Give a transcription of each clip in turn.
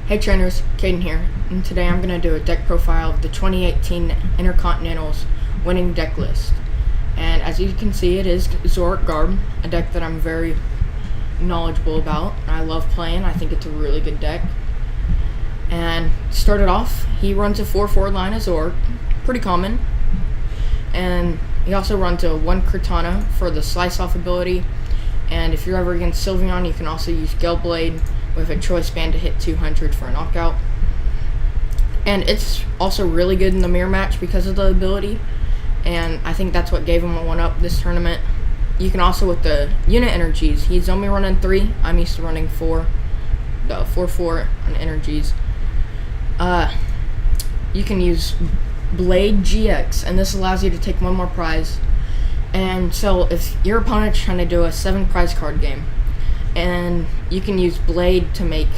Hey trainers, Caden here, and today I'm going to do a deck profile of the 2018 Intercontinentals winning deck list. And as you can see, it is Zoroark Garb, a deck that I'm very knowledgeable about. I love playing. I think it's a really good deck. And started off, he runs a 4/4 line of Zoroark, pretty common. And he also runs a 1 Cortana for the slice off ability. And if you're ever against Sylveon, you can also use Galeblade with a choice band to hit 200 for a knockout. And it's also really good in the mirror match because of the ability, and I think that's what gave him a 1-up this tournament. You can also, with the unit energies, he's only running 3. I'm used to running 4. The 4/4 on energies. You can use Blade GX, and this allows you to take 1 more prize. And so if your opponent's trying to do a 7 prize card game, and you can use Blade to make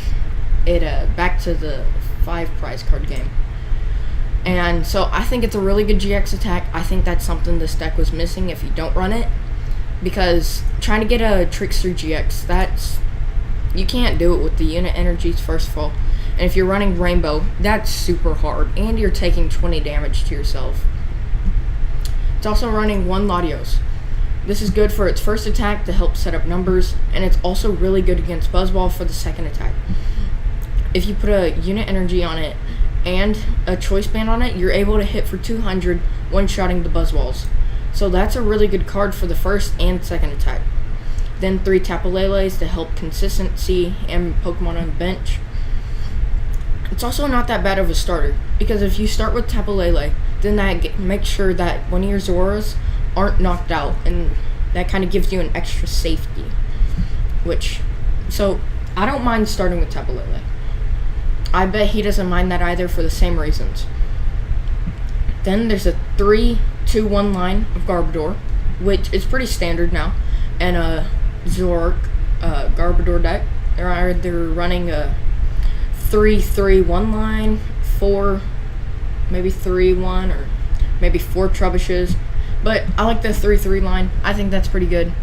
it back to the 5 prize card game. And so I think it's a really good GX attack. I think that's something this deck was missing if you don't run it, because trying to get a Trickster GX, you can't do it with the unit energies first of all, and if you're running Rainbow, that's super hard, and you're taking 20 damage to yourself. It's also running 1 Latios. This is good for its first attack to help set up numbers, and it's also really good against Buzzball for the second attack. If you put a unit energy on it and a choice band on it, you're able to hit for 200 one-shotting the Buzzballs. So that's a really good card for the first and second attack. Then 3 Tapu Leles to help consistency and Pokemon on the bench. It's also not that bad of a starter, because if you start with Tapu Lele, then that makes sure that one of your Zoras aren't knocked out, and that kind of gives you an extra safety. So I don't mind starting with Tapu Lele. I bet he doesn't mind that either for the same reasons. Then there's a 3-2-1 line of Garbodor, which is pretty standard now, and a Zoroark Garbodor deck. They're running a 3-3-1 line, 4, maybe 3-1, or maybe 4 Trebuchets. But I like the 3-3 line. I think that's pretty good.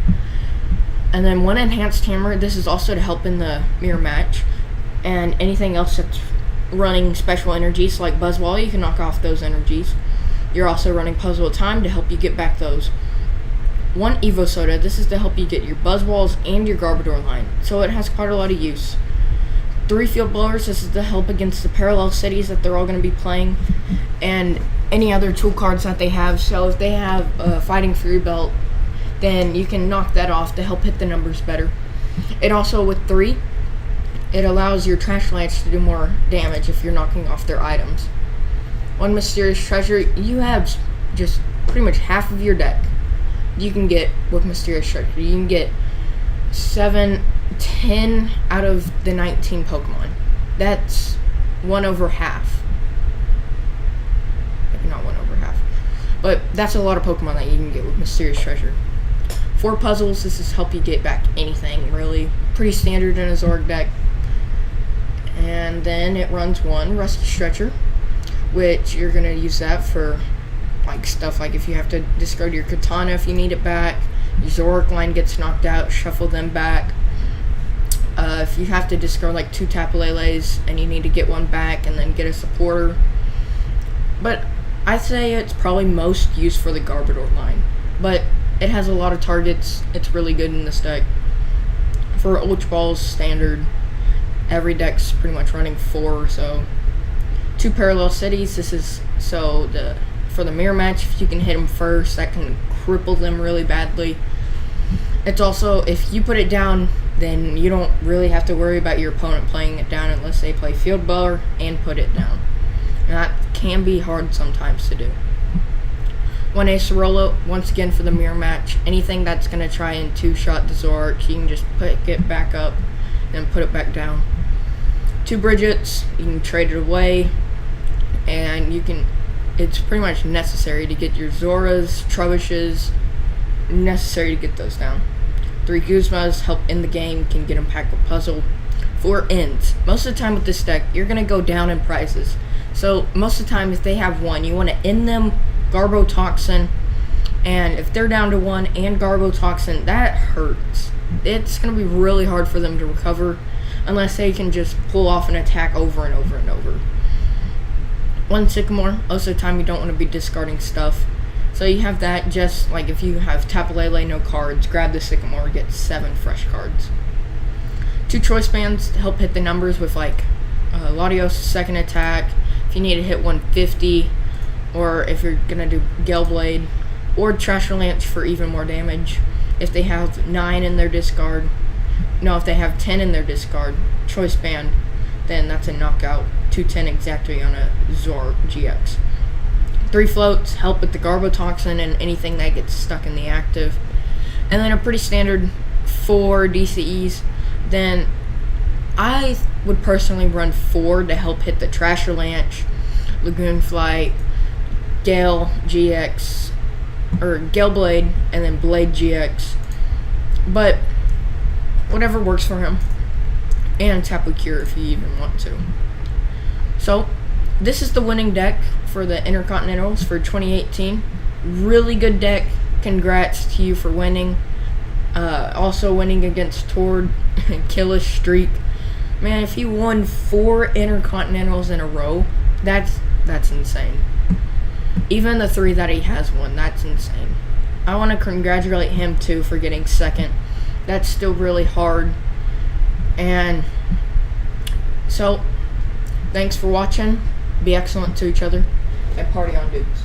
And then 1 Enhanced Hammer. This is also to help in the mirror match. And anything else that's running special energies, like Buzzwall, you can knock off those energies. You're also running Puzzle of Time to help you get back those. 1 Evo Soda. This is to help you get your Buzzwalls and your Garbodor line. So it has quite a lot of use. 3 Field Blowers. This is to help against the parallel cities that they're all going to be playing, and any other tool cards that they have. So if they have a Fighting Fury Belt, then you can knock that off to help hit the numbers better. It also, with 3, it allows your Trash Lance to do more damage if you're knocking off their items. 1 Mysterious Treasure. You have just pretty much half of your deck you can get with Mysterious Treasure. You can get 7, 10 out of the 19 Pokemon. That's 1 over half. Maybe not 1 over half. But that's a lot of Pokemon that you can get with Mysterious Treasure. 4 puzzles. This is help you get back anything, really. Pretty standard in a Zoroark deck. And then it runs 1 Rusty Stretcher, which you're going to use that for stuff like if you have to discard your Katana if you need it back, your Zoroark line gets knocked out, shuffle them back. If you have to discard like 2 Tapu Leles and you need to get 1 back and then get a supporter. But I'd say it's probably most used for the Garbodor line. But it has a lot of targets. It's really good in this deck. For Ultra Balls, standard. Every deck's pretty much running 4 or so. 2 Parallel Cities. This is for the mirror match. If you can hit them first, that can cripple them really badly. It's also, if you put it down, then you don't really have to worry about your opponent playing it down unless they play Field Blower and put it down. And that can be hard sometimes to do. 1 Acerola, once again for the mirror match. Anything that's going to try and 2-shot the Zoroark, you can just pick it back up and put it back down. 2 Bridgets, you can trade it away, and it's pretty much necessary to get your Zoras, Trebuchets, necessary to get those down. 3 Guzmas, help in the game, can get them packed with puzzle. 4 Ends. Most of the time with this deck, you're going to go down in prizes. So most of the time, if they have 1, you want to end them Garbotoxin, and if they're down to 1 and Garbotoxin, that hurts. It's going to be really hard for them to recover. unless they can just pull off an attack over and over and over. One Sycamore, most of the time you don't want to be discarding stuff. So you have that, just like if you have Tapu Lele, no cards, grab the Sycamore, get 7 fresh cards. 2 Choice Bands to help hit the numbers with like Latios second attack, if you need to hit 150, or if you're going to do Gale Blade, or Trash Lance for even more damage. If they have 9 in their discard, no, if they have 10 in their discard, Choice Band, then that's a knockout. 210 exactly on a Zoroark GX. 3 Floats help with the Garbotoxin and anything that gets stuck in the active. And then a pretty standard 4 DCEs. Then I would personally run 4 to help hit the Trasher Lance, Lagoon Flight, Gale GX, or Gale Blade, and then Blade GX. But whatever works for him. And Tapu Cure if you even want to. So, this is the winning deck for the Intercontinentals for 2018. Really good deck. Congrats to you for winning. Also winning against Tord. Killish streak. Man, if you won 4 Intercontinentals in a row, that's insane. Even the 3 that he has won, that's insane. I want to congratulate him too for getting second. That's still really hard. And so, thanks for watching. Be excellent to each other and party on, dudes.